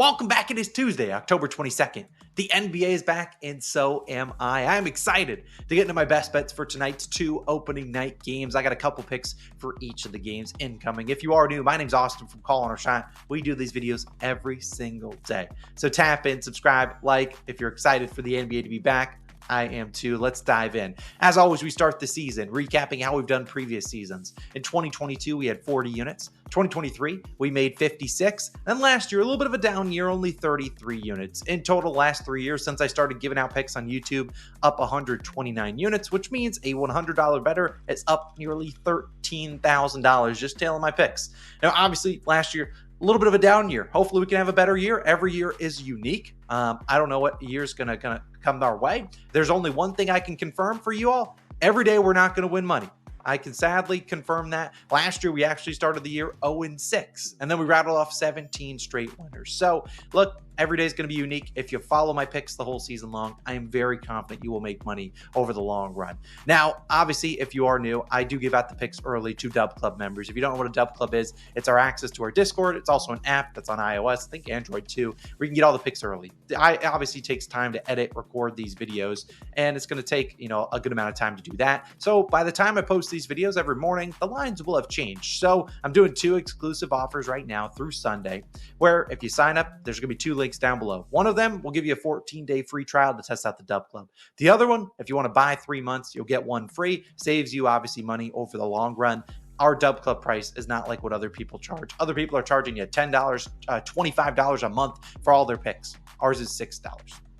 Welcome back. It is Tuesday, October 22nd. The NBA is back, and so am I. I'm excited to get into my best bets for tonight's two opening night games. I got a couple picks for each of the games incoming. If you are new, my name's Austin from Call on our Shot. We do these videos every single day. So tap in, subscribe, like if you're excited for the NBA to be back. I am too. Let's dive in. As always, we start the season recapping how we've done previous seasons. In 2022, we had 40 units. 2023, we made 56. And last year, a little bit of a down year, only 33 units. In total, last 3 years since I started giving out picks on YouTube, up 129 units, which means a $100 better is up nearly $13,000 just tailing my picks. Now, obviously, last year, a little bit of a down year. Hopefully we can have a better year. Every year is unique. I don't know what year's gonna come our way. There's only one thing I can confirm for you all. Every day we're not gonna win money. I can sadly confirm that. Last year, we actually started the year 0-6, and then we rattled off 17 straight winners. So look, every day is going to be unique. If you follow my picks the whole season long, I am very confident you will make money over the long run. Now, obviously, if you are new, I do give out the picks early to DubClub members. If you don't know what a DubClub is, it's our access to our Discord. It's also an app that's on iOS, I think Android too, where you can get all the picks early. It obviously takes time to edit, record these videos, and it's going to take, a good amount of time to do that. So by the time I post these videos every morning, the lines will have changed. So I'm doing 2 exclusive offers right now through Sunday, where if you sign up, there's going to be 2 links down below. One of them will give you a 14-day free trial to test out the DubClub. The other one, if you want to buy 3 months, you'll get 1 free. Saves you obviously money over the long run. Our DubClub price is not like what other people charge. Other people are charging you $10, $25 a month for all their picks. Ours is $6.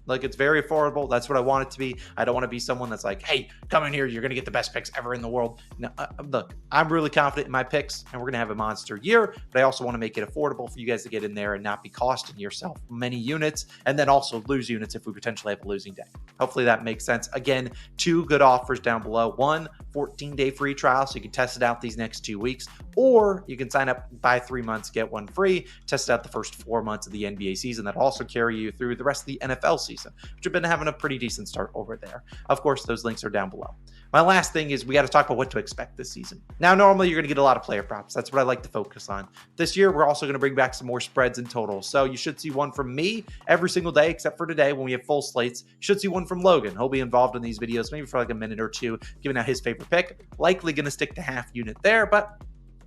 Like, it's very affordable. That's what I want it to be. I don't want to be someone that's like, hey, come in here. You're going to get the best picks ever in the world. No, look, I'm really confident in my picks, and we're going to have a monster year, but I also want to make it affordable for you guys to get in there and not be costing yourself many units, and then also lose units if we potentially have a losing day. Hopefully that makes sense. Again, 2 good offers down below. 1, 14-day free trial, so you can test it out these next 2 weeks, or you can sign up, buy 3 months, get 1 free, test it out the first 4 months of the NBA season. That also carry you through the rest of the NFL season, which have been having a pretty decent start over there. Of course, those links are down below. My last thing is we got to talk about what to expect this season. Now, normally you're going to get a lot of player props. That's what I like to focus on. This year, we're also going to bring back some more spreads and totals. So you should see one from me every single day, except for today when we have full slates. You should see one from Logan. He'll be involved in these videos, maybe for like a minute or two, giving out his favorite pick. Likely going to stick to half unit there, but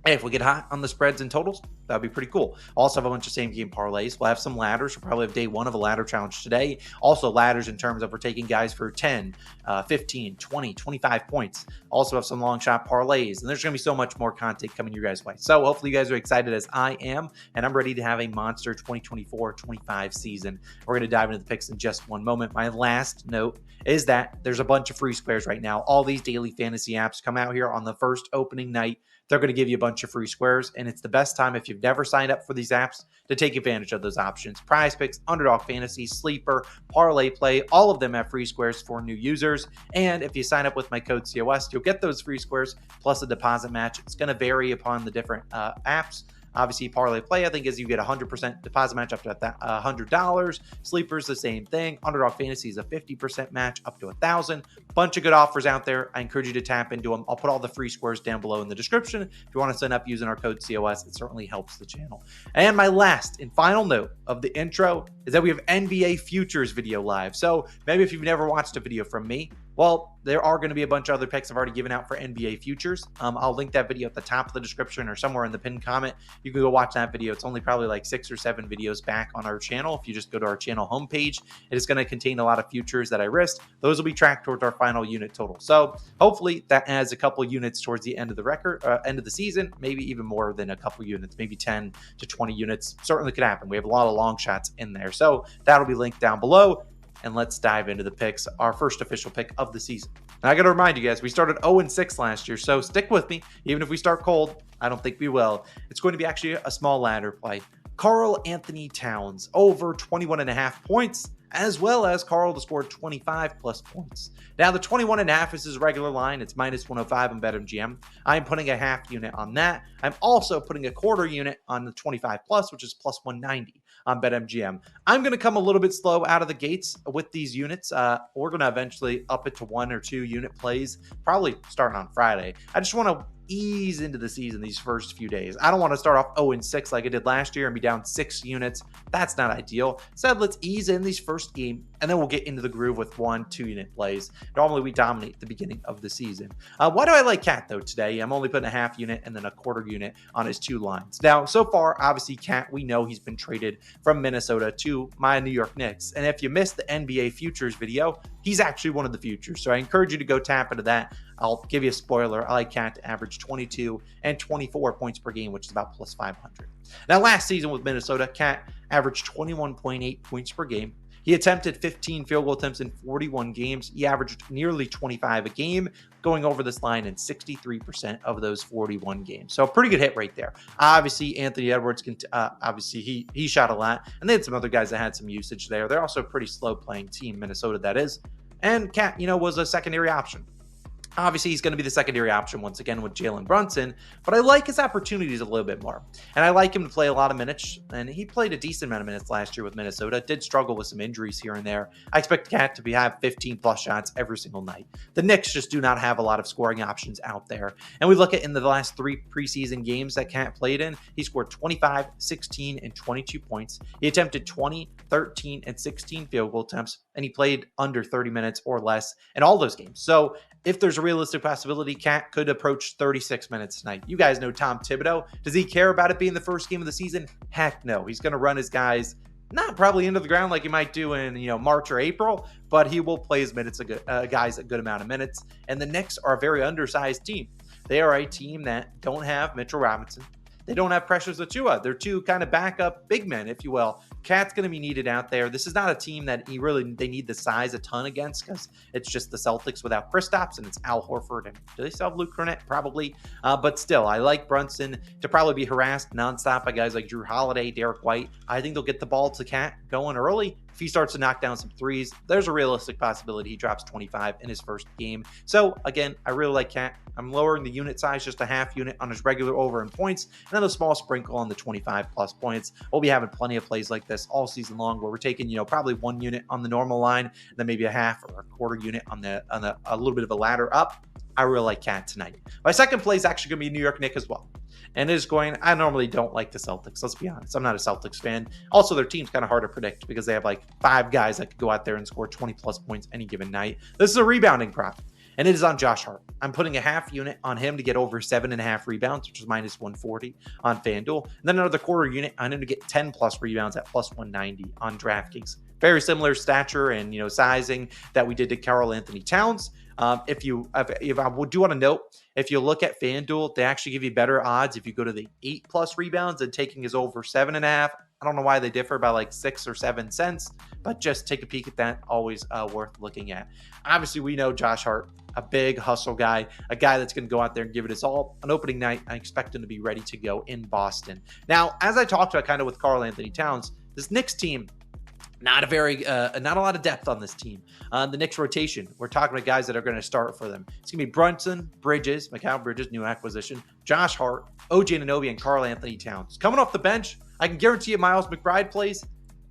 hey, if we get hot on the spreads and totals, that'd be pretty cool. Also have a bunch of same game parlays. We'll have some ladders. We'll probably have day 1 of a ladder challenge today. Also ladders in terms of we're taking guys for 10, 15, 20, 25 points. Also have some long shot parlays. And there's going to be so much more content coming your guys' way. So hopefully you guys are excited as I am. And I'm ready to have a monster 2024-25 season. We're going to dive into the picks in just one moment. My last note is that there's a bunch of free squares right now. All these daily fantasy apps come out here on the first opening night. They're going to give you a bunch of free squares, and it's the best time if you've never signed up for these apps to take advantage of those options. PrizePicks, Underdog Fantasy, Sleeper, Parlay Play, all of them have free squares for new users. And if you sign up with my code COS, you'll get those free squares plus a deposit match. It's going to vary upon the different apps. Obviously, Parlay Play, I think, is you get 100% deposit match up to $100. Sleeper's the same thing. Underdog Fantasy is a 50% match up to $1,000. Bunch of good offers out there. I encourage you to tap into them. I'll put all the free squares down below in the description. If you want to sign up using our code COS, it certainly helps the channel. And my last and final note of the intro is that we have NBA Futures video live. So maybe if you've never watched a video from me, well, there are going to be a bunch of other picks I've already given out for NBA futures. I'll link that video at the top of the description or somewhere in the pinned comment. You can go watch that video. It's only probably like 6 or 7 videos back on our channel. If you just go to our channel homepage, it is going to contain a lot of futures that I risked. Those will be tracked towards our final unit total. So hopefully that adds a couple units towards the end of the end of the season, maybe even more than a couple units, maybe 10 to 20 units. Certainly could happen. We have a lot of long shots in there. So that'll be linked down below. And let's dive into the picks, our first official pick of the season. And I got to remind you guys, we started 0-6 last year, so stick with me. Even if we start cold, I don't think we will. It's going to be actually a small ladder play. Karl Anthony Towns, over 21.5 points, as well as Karl to score 25 plus points. Now, the 21.5 is his regular line. It's minus 105 on BetMGM. I'm putting a half unit on that. I'm also putting a quarter unit on the 25 plus, which is plus 190 on BetMGM. I'm going to come a little bit slow out of the gates with these units. We're going to eventually up it to 1 or 2 unit plays, probably starting on Friday. I just want to ease into the season these first few days. I don't want to start off 0-6 like I did last year and be down 6 units. That's not ideal. Instead, let's ease in these first game, and then we'll get into the groove with 1-2 unit plays. Normally, we dominate the beginning of the season. Why do I like Cat, though, today? I'm only putting a half unit and then a quarter unit on his 2 lines. Now, so far, obviously, Cat, we know he's been traded from Minnesota to my New York Knicks. And if you missed the NBA futures video, he's actually one of the futures. So I encourage you to go tap into that. I'll give you a spoiler. I like Cat to average 22 and 24 points per game, which is about plus 500. Now, last season with Minnesota, Cat averaged 21.8 points per game. He attempted 15 field goal attempts in 41 games. He averaged nearly 25 a game, going over this line in 63% of those 41 games. So a pretty good hit rate there. Obviously, Anthony Edwards, he shot a lot. And they had some other guys that had some usage there. They're also a pretty slow playing team, Minnesota that is. And Cat, was a secondary option. Obviously, he's going to be the secondary option once again with Jalen Brunson, but I like his opportunities a little bit more. And I like him to play a lot of minutes, and he played a decent amount of minutes last year with Minnesota. Did struggle with some injuries here and there. I expect Cat to have 15-plus shots every single night. The Knicks just do not have a lot of scoring options out there. And we look at in the last 3 preseason games that Cat played in, he scored 25, 16, and 22 points. He attempted 20, 13, and 16 field goal attempts, and he played under 30 minutes or less in all those games. So if there's a realistic possibility, Cat could approach 36 minutes tonight. You guys know Tom Thibodeau. Does he care about it being the first game of the season? Heck no. He's going to run his guys not probably into the ground like he might do in March or April, but he will play his guys a good amount of minutes. And the Knicks are a very undersized team. They are a team that don't have Mitchell Robinson. They don't have Precious Achiuwa. They're 2 kind of backup big men, if you will. Cat's going to be needed out there. This is not a team that they need the size a ton against because it's just the Celtics without Kristaps and it's Al Horford. And do they still have Luke Cornett? Probably. But still, I like Brunson to probably be harassed nonstop by guys like Drew Holiday, Derek White. I think they'll get the ball to Cat going early. If he starts to knock down some threes, there's a realistic possibility he drops 25 in his first game. So again, I really like Cat. I'm lowering the unit size just a half unit on his regular over in points, and then a small sprinkle on the 25 plus points. We'll be having plenty of plays like this all season long where we're taking, probably 1 unit on the normal line, and then maybe a half or a quarter unit on a little bit of a ladder up. I really like Cat tonight. My second play is actually going to be New York Knicks as well. And I normally don't like the Celtics. Let's be honest. I'm not a Celtics fan. Also, their team's kind of hard to predict because they have like 5 guys that could go out there and score 20 plus points any given night. This is a rebounding prop, and it is on Josh Hart. I'm putting a half unit on him to get over 7.5 rebounds, which is minus 140 on FanDuel. And then another quarter unit on him to get 10 plus rebounds at plus 190 on DraftKings. Very similar stature and sizing that we did to Karl Anthony Towns. If I do want to note, if you look at FanDuel, they actually give you better odds if you go to the 8 plus rebounds and taking his over 7.5. I don't know why they differ by like 6 or 7 cents, but just take a peek at that. Always worth looking at. Obviously, we know Josh Hart, a big hustle guy, a guy that's going to go out there and give it his all. On opening night, I expect him to be ready to go in Boston. Now, as I talked about kind of with Karl Anthony Towns, this Knicks team, not a lot of depth on this team. The Knicks rotation, we're talking about guys that are going to start for them. It's going to be Brunson, Bridges, Mikal Bridges, new acquisition, Josh Hart, OG Anunoby, and Karl Anthony Towns. Coming off the bench, I can guarantee you Miles McBride plays.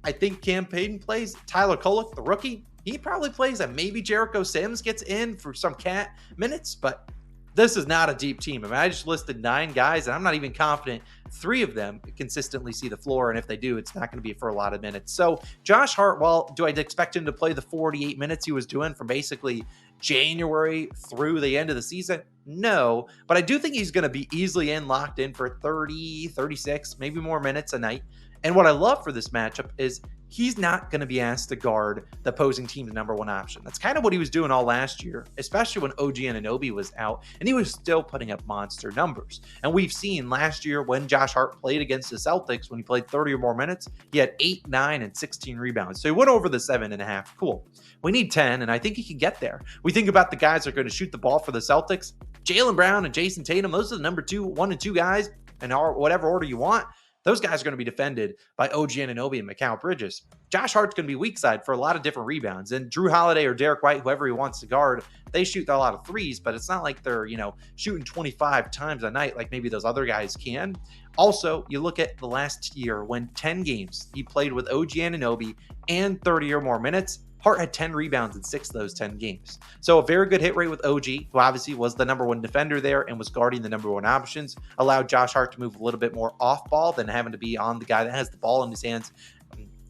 I think Cam Payton plays. Tyler Kolek, the rookie, he probably plays. And maybe Jericho Sims gets in for some Cat minutes, but this is not a deep team. I just listed 9 guys, and I'm not even confident 3 of them consistently see the floor, and if they do, it's not going to be for a lot of minutes. So Josh Hart, do I expect him to play the 48 minutes he was doing from basically January through the end of the season? No, but I do think he's going to be easily locked in for 30, 36, maybe more minutes a night. And what I love for this matchup is he's not going to be asked to guard the opposing team's number 1 option. That's kind of what he was doing all last year, especially when OG Anunoby was out, and he was still putting up monster numbers. And we've seen last year when Josh Hart played against the Celtics, when he played 30 or more minutes, he had 8, 9, and 16 rebounds. So he went over the 7.5. Cool. We need 10, and I think he can get there. We think about the guys that are going to shoot the ball for the Celtics. Jaylen Brown and Jason Tatum, those are the number 1 and 2 guys in whatever order you want. Those guys are going to be defended by OG Anunoby and Mikal Bridges. Josh Hart's going to be weak side for a lot of different rebounds. And Drew Holiday or Derek White, whoever he wants to guard, they shoot a lot of threes, but it's not like they're, shooting 25 times a night like maybe those other guys can. Also, you look at the last year when 10 games he played with OG Anunoby and 30 or more minutes, Hart had 10 rebounds in 6 of those 10 games. So a very good hit rate with OG, who obviously was the number one defender there and was guarding the number one options, allowed Josh Hart to move a little bit more off ball than having to be on the guy that has the ball in his hands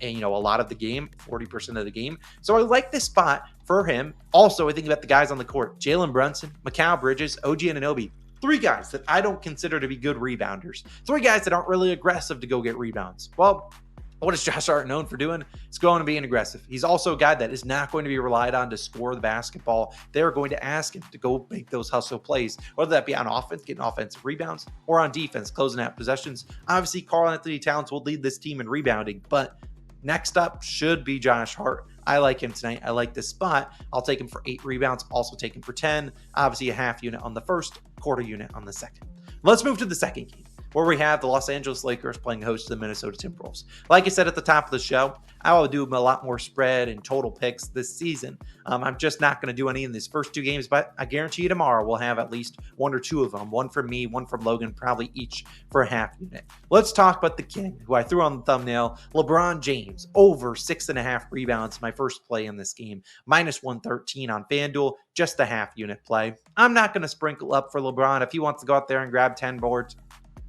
and, a lot of the game, 40% of the game. So I like this spot for him. Also, I think about the guys on the court: Jalen Brunson, Mikal Bridges, OG Anunoby. 3 guys that I don't consider to be good rebounders. 3 guys that aren't really aggressive to go get rebounds. Well, what is Josh Hart known for doing? It's going to be aggressive. He's also a guy that is not going to be relied on to score the basketball. They're going to ask him to go make those hustle plays, whether that be on offense, getting offensive rebounds, or on defense, closing out possessions. Obviously, Karl-Anthony Towns will lead this team in rebounding, but next up should be Josh Hart. I like him tonight. I like this spot. I'll take him for 8 rebounds, also take him for 10. Obviously, a half unit on the first, quarter unit on the second. Let's move to the second game, where we have the Los Angeles Lakers playing host to the Minnesota Timberwolves. Like I said at the top of the show, I will do a lot more spread and total picks this season. I'm just not going to do any in these first 2 games, but I guarantee you tomorrow we'll have at least 1 or 2 of them. One from me, one from Logan, probably each for a half unit. Let's talk about the king, who I threw on the thumbnail, LeBron James, over 6.5 rebounds, my first play in this game, minus 113 on FanDuel, just a half unit play. I'm not going to sprinkle up for LeBron. If he wants to go out there and grab 10 boards,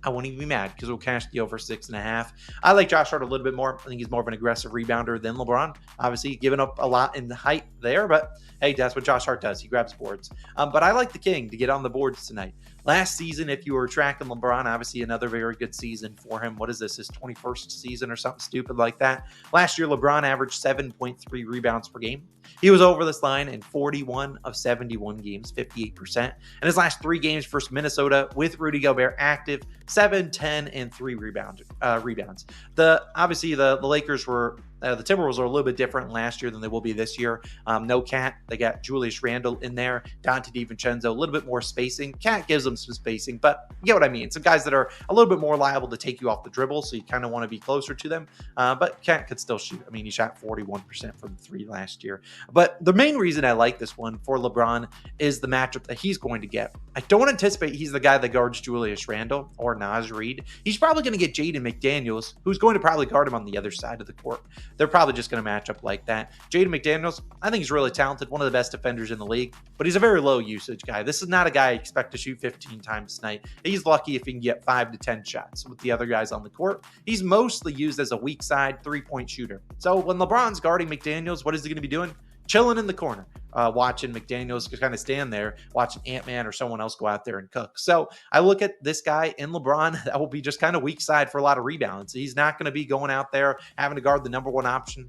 I won't even be mad because we'll cash the over 6.5. I like Josh Hart a little bit more. I think he's more of an aggressive rebounder than LeBron. Obviously, giving up a lot in the height there, but hey, that's what Josh Hart does. He grabs boards. But I like the king to get on the boards tonight. Last season, if you were tracking LeBron, obviously another very good season for him. What is this, his 21st season or something stupid like that? Last year, LeBron averaged 7.3 rebounds per game. He was over this line in 41 of 71 games, 58%. And his last 3 games versus Minnesota with Rudy Gobert active, 7, 10, and 3 rebounds. Obviously, the Lakers were the Timberwolves are a little bit different last year than they will be this year. No Cat. They got Julius Randle in there. Dante DiVincenzo, a little bit more spacing. Cat gives them some spacing, but you get what I mean. Some guys that are a little bit more liable to take you off the dribble, so you kind of want to be closer to them. But Cat could still shoot. I mean, he shot 41% from 3 last year. But the main reason I like this one for LeBron is the matchup that he's going to get. I don't anticipate he's the guy that guards Julius Randle or NasReed. He's probably going to get Jaden McDaniels, who's going to probably guard him on the other side of the court. They're probably just going to match up like that. Jaden McDaniels, I think he's really talented, one of the best defenders in the league, but he's a very low usage guy. This is not a guy I expect to shoot 15 times tonight. He's lucky if he can get 5 to 10 shots with the other guys on the court. He's mostly used as a weak side 3-point shooter. So when LeBron's guarding McDaniels, what is he going to be doing? Chilling in the corner, watching McDaniels kind of stand there, watching Ant-Man or someone else go out there and cook. So I look at this guy in LeBron, that will be just kind of weak side for a lot of rebounds. He's not going to be going out there having to guard the number one option.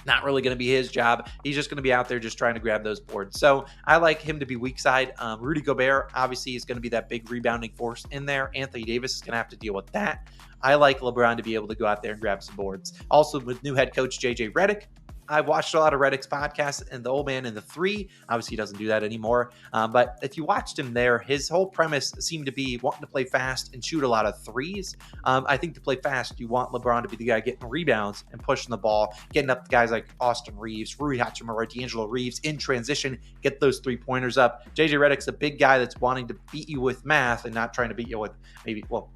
Not really going to be his job. He's just going to be out there just trying to grab those boards. So I like him to be weak side. Rudy Gobert obviously is going to be that big rebounding force in there. Anthony Davis is going to have to deal with that. I like LeBron to be able to go out there and grab some boards. Also with new head coach JJ Redick, I've watched a lot of Reddick's podcasts and the old man in the 3. Obviously, he doesn't do that anymore. But if you watched him there, his whole premise seemed to be wanting to play fast and shoot a lot of 3s. I think to play fast, you want LeBron to be the guy getting rebounds and pushing the ball, getting up the guys like Austin Reeves, Rui Hachimura, D'Angelo Reeves in transition, get those 3-pointers up. JJ Redick's a big guy that's wanting to beat you with math and not trying to beat you with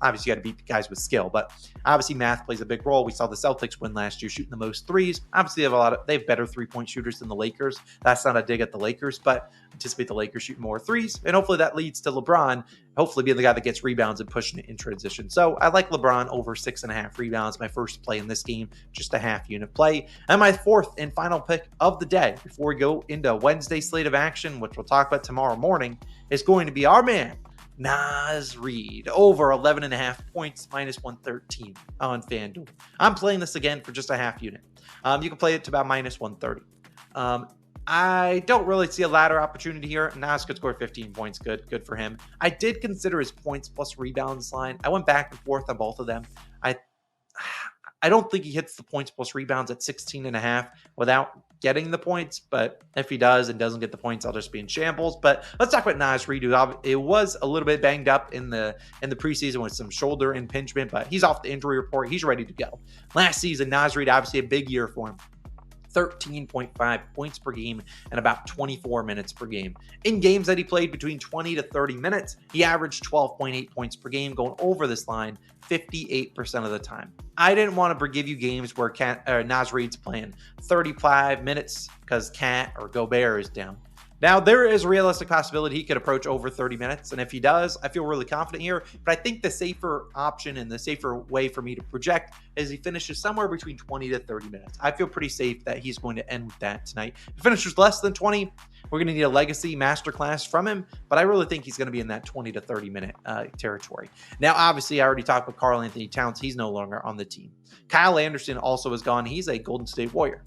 obviously you got to beat the guys with skill, but obviously math plays a big role. We saw the Celtics win last year shooting the most 3s. Obviously, they have better 3-point shooters than the Lakers. That's not a dig at the Lakers, but anticipate the Lakers shooting more 3s, and hopefully that leads to LeBron hopefully being the guy that gets rebounds and pushing it in transition. So I like LeBron over 6.5 rebounds. My first play in this game, just a half unit play. And my fourth and final pick of the day, before we go into Wednesday slate of action, which we'll talk about tomorrow morning, is going to be our man, NasReed, over 11.5 points, minus 113 on FanDuel. I'm playing this again for just a half unit. You can play it to about minus 130. I don't really see a ladder opportunity here. Nas could score 15 points. Good for him. I did consider his points plus rebounds line. I went back and forth on both of them. I don't think he hits the points plus rebounds at 16.5 without getting the points, but if he does and doesn't get the points, I'll just be in shambles. But let's talk about NasReed, who it was a little bit banged up in the preseason with some shoulder impingement, but he's off the injury report. He's ready to go. Last season, NasReed, obviously a big year for him. 13.5 points per game and about 24 minutes per game. In games that he played between 20 to 30 minutes, he averaged 12.8 points per game, going over this line 58% of the time. I didn't want to give you games where NasReed's playing 35 minutes because Cat or Gobert is down. Now, there is a realistic possibility he could approach over 30 minutes, and if he does, I feel really confident here, but I think the safer option and the safer way for me to project is he finishes somewhere between 20 to 30 minutes. I feel pretty safe that he's going to end with that tonight. If he finishes less than 20, we're going to need a legacy masterclass from him, but I really think he's going to be in that 20 to 30 minute territory. Now, obviously, I already talked with Karl-Anthony Towns. He's no longer on the team. Kyle Anderson also is gone. He's a Golden State Warrior.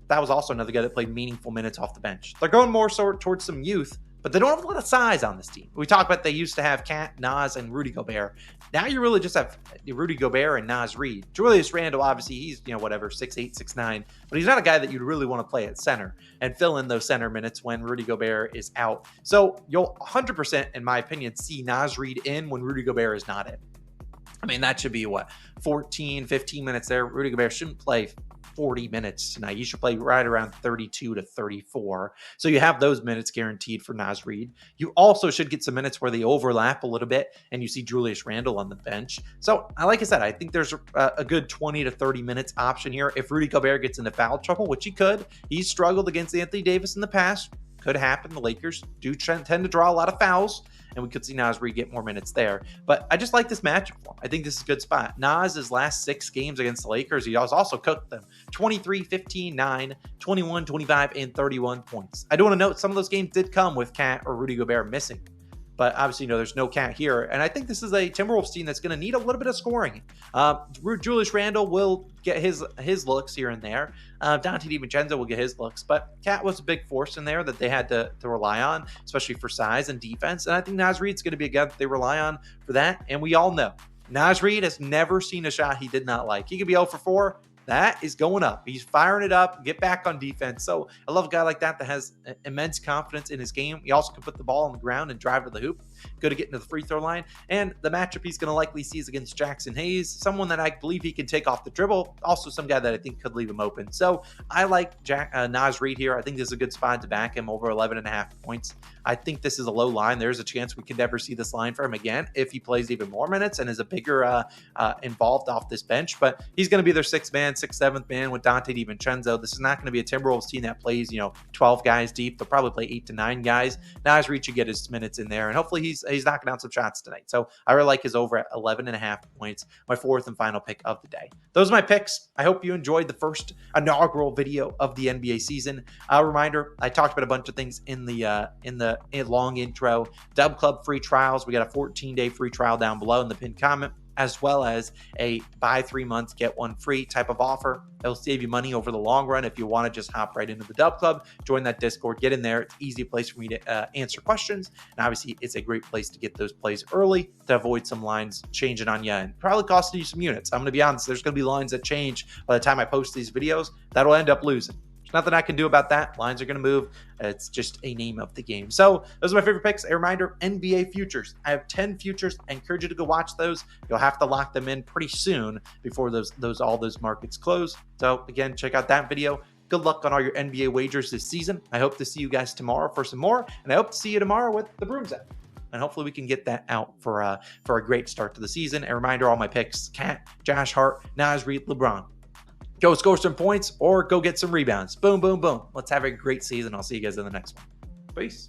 That was also another guy that played meaningful minutes off the bench. They're going more so towards some youth, but they don't have a lot of size on this team. We talked about they used to have Cat, Nas, and Rudy Gobert. Now you really just have Rudy Gobert and NasReed. Julius Randle, obviously, he's, 6'8", 6'9", but he's not a guy that you'd really want to play at center and fill in those center minutes when Rudy Gobert is out. So you'll 100%, in my opinion, see NasReed in when Rudy Gobert is not in. I mean, that should be 14, 15 minutes there. Rudy Gobert shouldn't play 40 minutes tonight. You should play right around 32 to 34. So you have those minutes guaranteed for NasReed. You also should get some minutes where they overlap a little bit and you see Julius Randle on the bench. So like I said, I think there's a good 20 to 30 minutes option here. If Rudy Gobert gets into foul trouble, which he could, he's struggled against Anthony Davis in the past. Could happen. The Lakers do tend to draw a lot of fouls, and we could see NasReed get more minutes there. But I just like this matchup for him. I think this is a good spot. Nas' last 6 games against the Lakers, he also cooked them. 23, 15, 9, 21, 25, and 31 points. I do want to note some of those games did come with Cat or Rudy Gobert missing. But obviously, there's no Cat here. And I think this is a Timberwolves team that's going to need a little bit of scoring. Julius Randle will get his looks here and there. Dante DiVincenzo will get his looks. But Cat was a big force in there that they had to rely on, especially for size and defense. And I think NasReed's going to be a guy that they rely on for that. And we all know, NasReed has never seen a shot he did not like. He could be 0 for 4. That is going up. He's firing it up, get back on defense. So I love a guy like that has immense confidence in his game. He also can put the ball on the ground and drive to the hoop. Good to get into the free throw line. And the matchup he's going to likely see is against Jackson Hayes, someone that I believe he can take off the dribble. Also some guy that I think could leave him open. So I like NasReed here. I think this is a good spot to back him over 11.5 points. I think this is a low line. There's a chance we could never see this line for him again if he plays even more minutes and is a bigger involved off this bench. But he's going to be their 6th man, 6th, 7th man with Dante DiVincenzo. This is not going to be a Timberwolves team that plays 12 guys deep. They'll probably play 8 to 9 guys. NasReed should get his minutes in there, and hopefully he's knocking down some shots tonight. So I really like his over at 11.5 points, my 4th and final pick of the day. Those are my picks. I hope you enjoyed the first inaugural video of the NBA season. A reminder, I talked about a bunch of things in the long intro. DubClub free trials. We got a 14-day free trial down below in the pinned comment, as well as a buy 3 months, get 1 free type of offer. It'll save you money over the long run if you want to just hop right into the Dub Club, join that Discord, get in there. It's an easy place for me to answer questions. And obviously, it's a great place to get those plays early to avoid some lines changing on you and probably costing you some units. I'm going to be honest, there's going to be lines that change by the time I post these videos that'll end up losing. Nothing I can do about that. Lines are going to move. It's just a name of the game. So those are my favorite picks. A reminder, NBA futures. I have 10 futures. I encourage you to go watch those. You'll have to lock them in pretty soon before all those markets close. So again, check out that video. Good luck on all your NBA wagers this season. I hope to see you guys tomorrow for some more, and I hope to see you tomorrow with the Brooms app. And hopefully we can get that out for a great start to the season. A reminder, all my picks: Cat, Josh Hart, NasReed, LeBron. Go score some points or go get some rebounds. Boom, boom, boom. Let's have a great season. I'll see you guys in the next one. Peace.